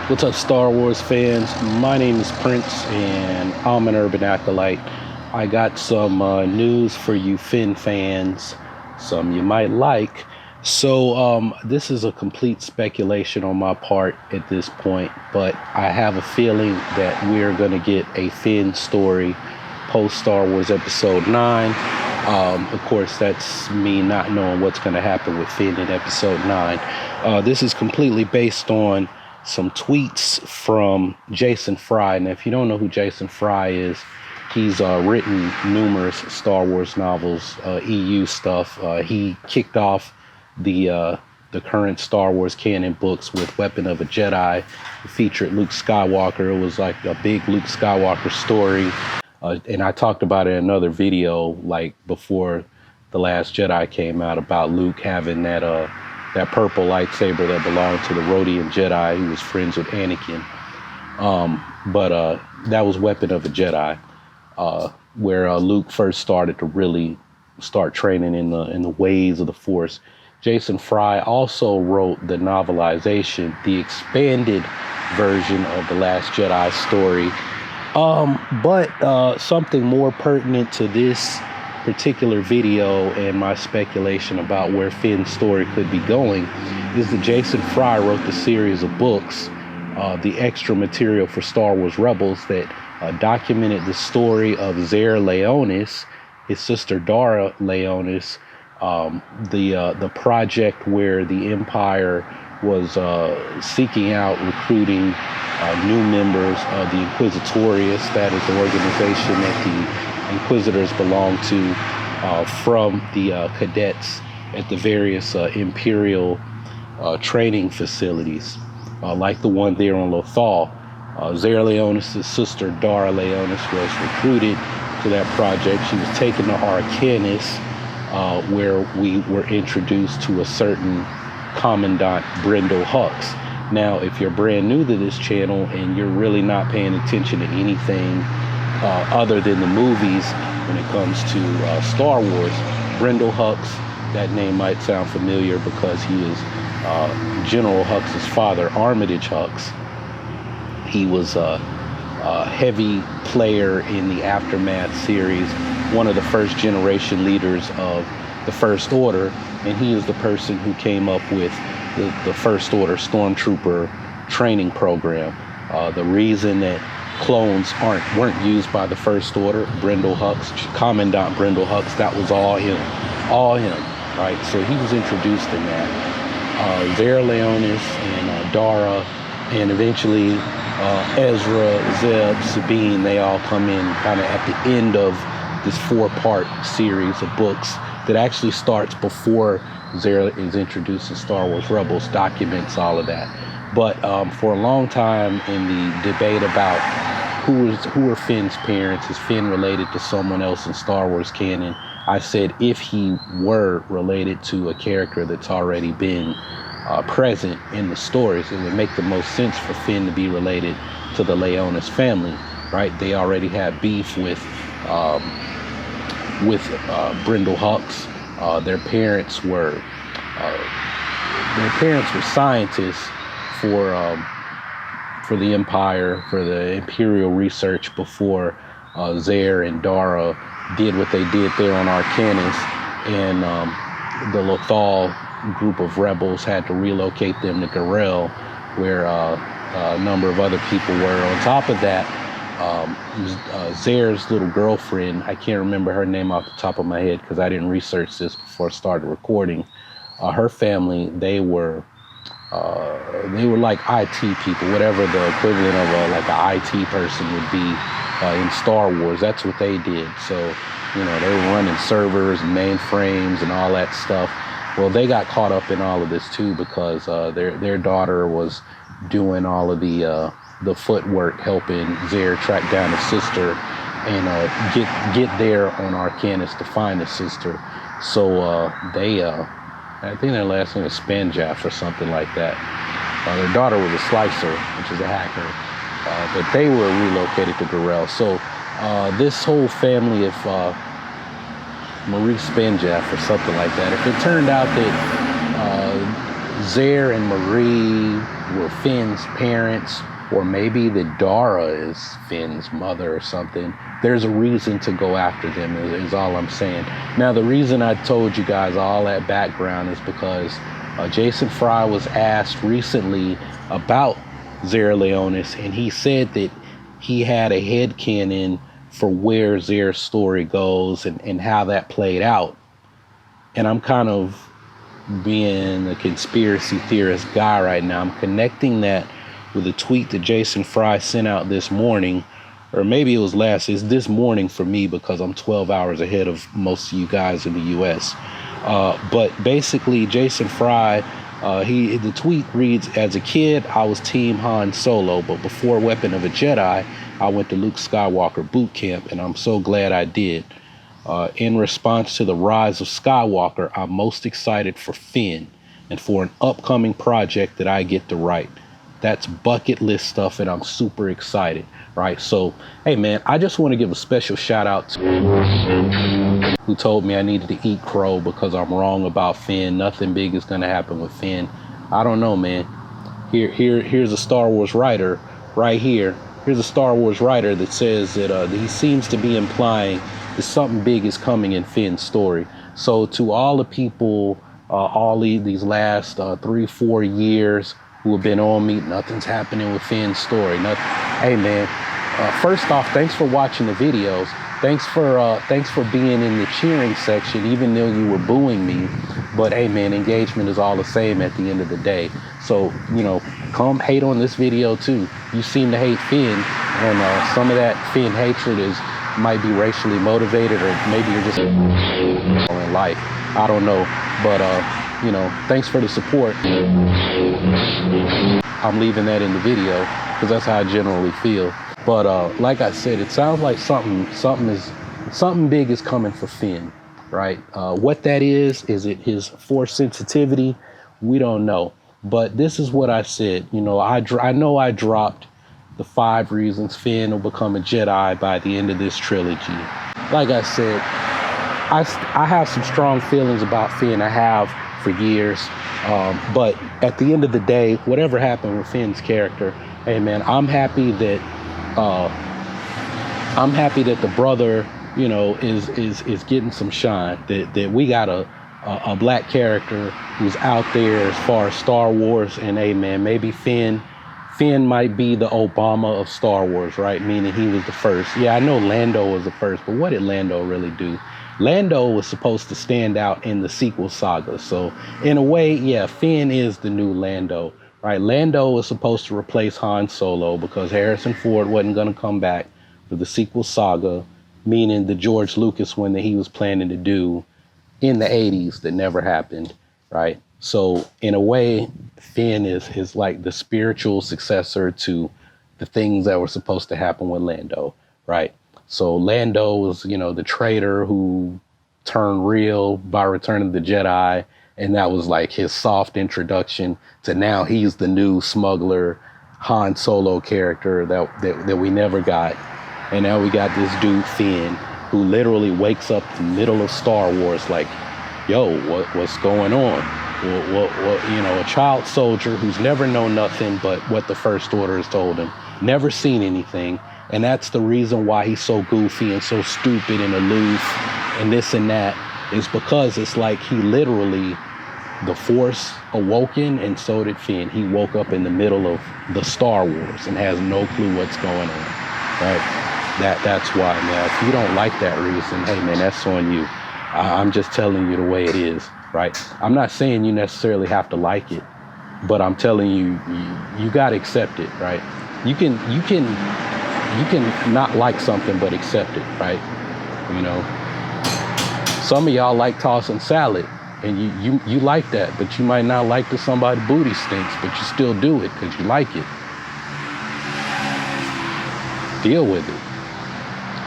What's up, Star Wars fans? My name is Prince, and I'm an urban acolyte. I got some news for you Finn fans, some you might like. So this is a complete speculation on my part at this point, but I have a feeling that we're going to get a Finn story post Star Wars Episode 9. Of course, that's me not knowing what's going to happen with Finn in Episode 9. This is completely based on some tweets from Jason Fry. Now, if you don't know who Jason Fry is, he's written numerous Star Wars novels, EU stuff. He kicked off the current Star Wars canon books with Weapon of a Jedi. It featured Luke Skywalker. It was like a big Luke Skywalker story. And I talked about it in another video, like before The Last Jedi came out, about Luke having that purple lightsaber that belonged to the Rhodian Jedi. He was friends with Anakin. But that was Weapon of a Jedi, where Luke first started to really start training in the ways of the Force. Jason Fry also wrote the novelization, the expanded version of The Last Jedi story. But something more pertinent to this particular video and my speculation about where Finn's story could be going is that Jason Fry wrote the series of books, the extra material for Star Wars Rebels, that documented the story of Zare Leonis, his sister Dhara Leonis, the project where the Empire was seeking out, recruiting new members of the Inquisitorius, that is the organization that the Inquisitors belong to, from the cadets at the various Imperial training facilities, like the one there on Lothal. Zare Leonis' sister Dhara Leonis was recruited to that project. She was taken to Arcanis, where we were introduced to a certain Commandant Brendel Hux. Now, if you're brand new to this channel and you're really not paying attention to anything other than the movies when it comes to Star Wars, Brendel Hux, that name might sound familiar because he is General Hux's father, Armitage Hux. He was a heavy player in the Aftermath series, one of the first generation leaders of the First Order, and he is the person who came up with the First Order Stormtrooper training program. The reason that clones weren't used by the First Order, Brendel Hux, Commandant Brendel Hux, that was all him, right? So he was introduced in that. Zare Leonis and Dhara, and eventually Ezra, Zeb, Sabine, they all come in kind of at the end of this 4-part series of books that actually starts before Zare is introduced in Star Wars Rebels, documents all of that. But for a long time in the debate about who are Finn's parents, is Finn related to someone else in Star Wars canon, I said if he were related to a character that's already been present in the stories, it would make the most sense for Finn to be related to the Leonis family, right? They already had beef with Brendel Hux. Their parents were scientists for the Empire, for the Imperial research before Zare and Dhara did what they did there on Arcanis, and the Lothal group of rebels had to relocate them to Garel, where a number of other people were. On top of that, Zare's little girlfriend, I can't remember her name off the top of my head because I didn't research this before I started recording. Her family, they were like IT people, whatever the equivalent of like an IT person would be in Star Wars. That's what they did. So, you know, they were running servers and mainframes and all that stuff. Well, they got caught up in all of this too because their daughter was doing all of the footwork, helping Zare track down his sister and get there on Arcanis to find his sister. So I think their last name was Spanjaff or something like that. Their daughter was a slicer, which is a hacker, but they were relocated to Garel. So this whole family of Marie Spanjaff or something like that, if it turned out that Zare and Marie were Finn's parents, or maybe that Dhara is Finn's mother or something. There's a reason to go after them, is all I'm saying. Now, the reason I told you guys all that background is because Jason Fry was asked recently about Zare Leonis, and he said that he had a headcanon for where Zare's story goes and how that played out. And I'm kind of being a conspiracy theorist guy right now. I'm connecting that with a tweet that Jason Fry sent out this morning, or maybe it was it's this morning for me because I'm 12 hours ahead of most of you guys in the US. But basically, Jason Fry, the tweet reads, "As a kid, I was Team Han Solo, but before Weapon of a Jedi, I went to Luke Skywalker boot camp, and I'm so glad I did. In response to the Rise of Skywalker, I'm most excited for Finn and for an upcoming project that I get to write. That's bucket list stuff, and I'm super excited." Right? So, hey man, I just want to give a special shout out to who told me I needed to eat crow because I'm wrong about Finn. Nothing big is gonna happen with Finn. I don't know, man. Here's a Star Wars writer right here. Here's a Star Wars writer that says that he seems to be implying that something big is coming in Finn's story. So to all the people, all these last 3-4 years who have been on me, nothing's happening with Finn's story. Nothing. Hey man, first off, thanks for watching the videos. Thanks for being in the cheering section, even though you were booing me. But hey man, engagement is all the same at the end of the day. So, you know, come hate on this video too. You seem to hate Finn, and some of that Finn hatred might be racially motivated, or maybe you're just in life. I don't know, but you know, thanks for the support. I'm leaving that in the video because that's how I generally feel. But like I said, it sounds like something big is coming for Finn, right? What that is it his force sensitivity? We don't know. But this is what I said. You know, I know I dropped the 5 reasons Finn will become a Jedi by the end of this trilogy. Like I said, I have some strong feelings about Finn. I have for years. But at the end of the day, whatever happened with Finn's character, hey man, I'm happy that the brother, you know, is getting some shine. That we got a black character who's out there as far as Star Wars. And hey man, maybe Finn might be the Obama of Star Wars, right? Meaning he was the first. Yeah, I know Lando was the first, but what did Lando really do? Lando was supposed to stand out in the sequel saga. So in a way, yeah, Finn is the new Lando, right? Lando was supposed to replace Han Solo because Harrison Ford wasn't going to come back for the sequel saga, meaning the George Lucas one that he was planning to do in the 80s that never happened, right? So in a way, Finn is like the spiritual successor to the things that were supposed to happen with Lando, right? So Lando was, you know, the traitor who turned real by Return of the Jedi. And that was like his soft introduction to now he's the new smuggler Han Solo character that we never got. And now we got this dude Finn who literally wakes up in the middle of Star Wars like, yo, what's going on? What, you know, a child soldier who's never known nothing but what the First Order has told him, never seen anything. And that's the reason why he's so goofy and so stupid and aloof and this and that, is because it's like he literally, the Force awoken, and so did Finn. He woke up in the middle of the Star Wars and has no clue what's going on, right? That's why, man. If you don't like that reason, hey, man, that's on you. I'm just telling you the way it is, right? I'm not saying you necessarily have to like it, but I'm telling you, you got to accept it, right? You can not like something but accept it, right? You know, some of y'all like tossing salad, and you like that, but you might not like that somebody's booty stinks, but you still do it because you like it. Deal with it.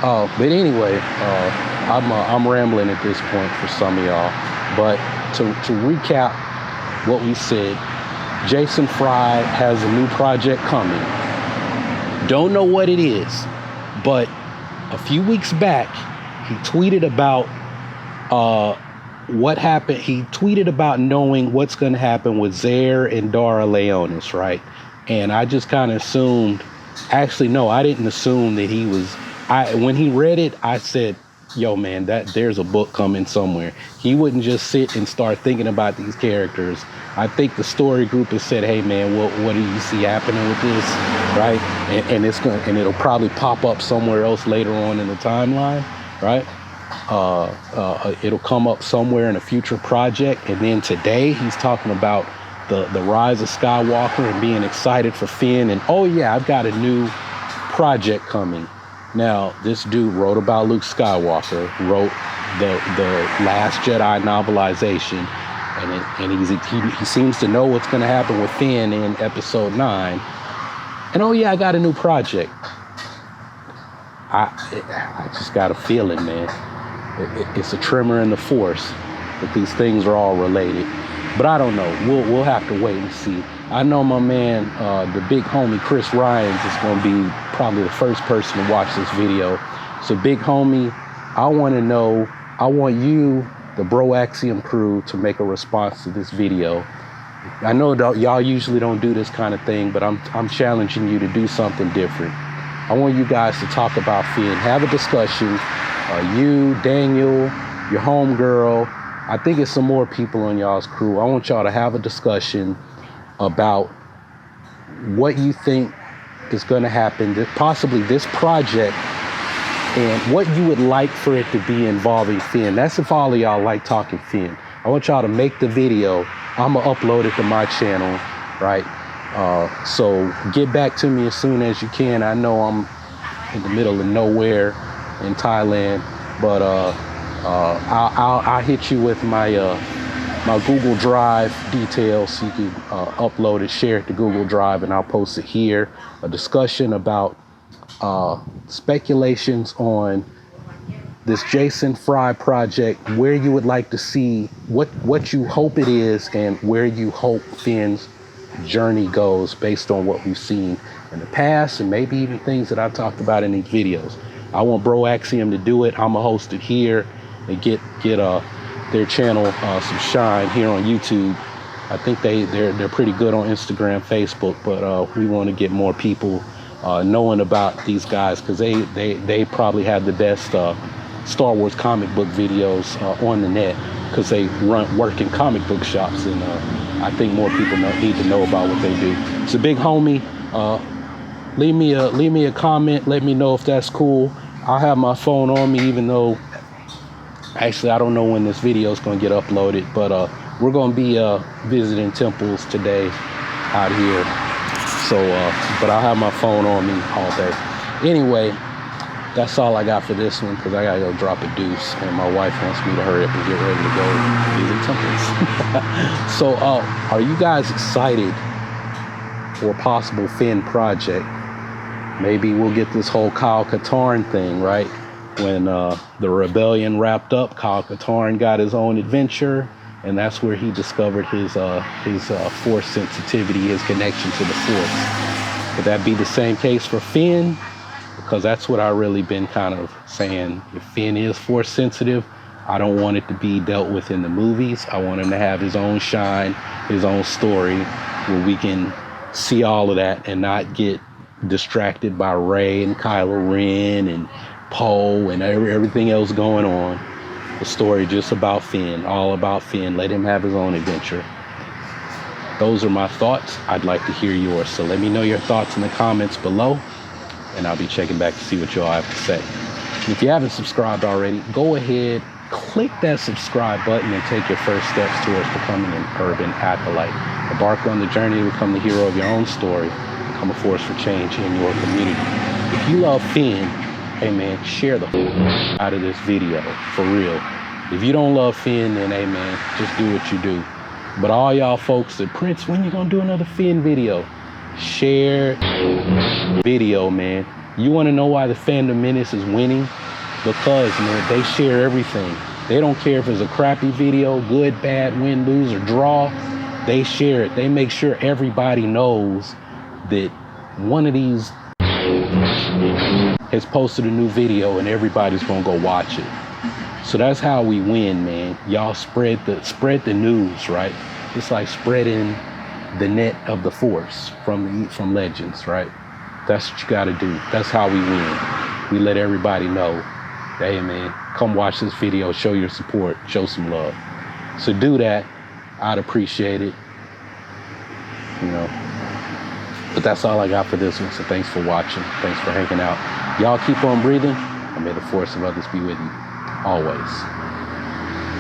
But anyway, I'm rambling at this point for some of y'all. But to recap what we said, Jason Fry has a new project coming. Don't know what it is, but a few weeks back, he tweeted about what happened, he tweeted about knowing what's going to happen with Zare and Dhara Leonis, right? And I just kind of assumed, actually, no, I didn't assume that he was, when he read it, I said, yo, man, there's a book coming somewhere. He wouldn't just sit and start thinking about these characters. I think the story group has said, hey, man, what do you see happening with this, right? And it'll probably pop up somewhere else later on in the timeline, right? It'll come up somewhere in a future project. And then today he's talking about the Rise of Skywalker and being excited for Finn. And oh yeah, I've got a new project coming. Now, this dude wrote about Luke Skywalker, wrote the Last Jedi novelization, and he seems to know what's going to happen with Finn in Episode 9. And oh yeah, I got a new project. I just got a feeling, man. It's a tremor in the force that these things are all related. But I don't know. We'll have to wait and see. I know my man, the big homie Chris Ryans, is going to be probably the first person to watch this video. So big homie, I want to know, I want you, the Bro Axiom crew, to make a response to this video. I know y'all usually don't do this kind of thing, but I'm challenging you to do something different. I want you guys to talk about Finn, have a discussion. You, Daniel, your homegirl, I think it's some more people on y'all's crew. I want y'all to have a discussion about what you think is going to happen, possibly this project, and what you would like for it to be involving Finn. That's if all of y'all like talking Finn. I want y'all to make the video. I'm going to upload it to my channel, right? So get back to me as soon as you can. I know I'm in the middle of nowhere in Thailand, but I'll hit you with my my Google Drive details so you can upload it, share it to Google Drive, and I'll post it here. A discussion about speculations on this Jason Fry project, where you would like to see, what you hope it is, and where you hope Finn's journey goes based on what we've seen in the past, and maybe even things that I've talked about in these videos. I want Bro Axiom to do it. I'm gonna host it here and get their channel some shine here on YouTube. I think they're pretty good on Instagram, Facebook, but we want to get more people knowing about these guys, because they probably have the best Star Wars comic book videos on the net, because they work in comic book shops, and I think more people need to know about what they do. So big homie, leave me a comment, let me know if that's cool. I'll have my phone on me, even though actually I don't know when this video is going to get uploaded, but we're going to be visiting temples today out here. So but I'll have my phone on me all day. Anyway, that's all I got for this one, because I gotta go drop a deuce, and my wife wants me to hurry up and get ready to go visit temples. So are you guys excited for a possible Finn project? Maybe we'll get this whole Kyle Katarn thing, right? When the rebellion wrapped up, Kyle Katarn got his own adventure, and that's where he discovered his force sensitivity, his connection to the force. Could that be the same case for Finn? Because that's what I've really been kind of saying. If Finn is force sensitive, I don't want it to be dealt with in the movies. I want him to have his own shine, his own story, where we can see all of that and not get distracted by Rey and Kylo Ren and Poe and everything else going on. The story just about Finn, all about Finn. Let him have his own adventure. Those are my thoughts. I'd like to hear yours. So let me know your thoughts in the comments below, and I'll be checking back to see what y'all have to say. And if you haven't subscribed already, go ahead, click that subscribe button and take your first steps towards becoming an urban acolyte. Embark on the journey to become the hero of your own story. Become a force for change in your community. If you love Finn, hey man, share the out of this video, for real. If you don't love Finn, then hey man, just do what you do. But all y'all folks that, Prince, when you gonna do another Finn video? Share video, man. You want to know why the Fandom Menace is winning? Because, man, they share everything. They don't care if it's a crappy video, good, bad, win, lose, or draw. They share it. They make sure everybody knows that one of these has posted a new video and everybody's gonna go watch it. So that's how we win, man. Y'all spread the news, right? It's like spreading the net of the force from legends, right? That's what you got to do. That's how we win. We let everybody know, hey man, come watch this video, show your support, show some love. So do that. I'd appreciate it. You know. But that's all I got for this one. So thanks for watching. Thanks for hanging out. Y'all keep on breathing, and may the force of others be with you always.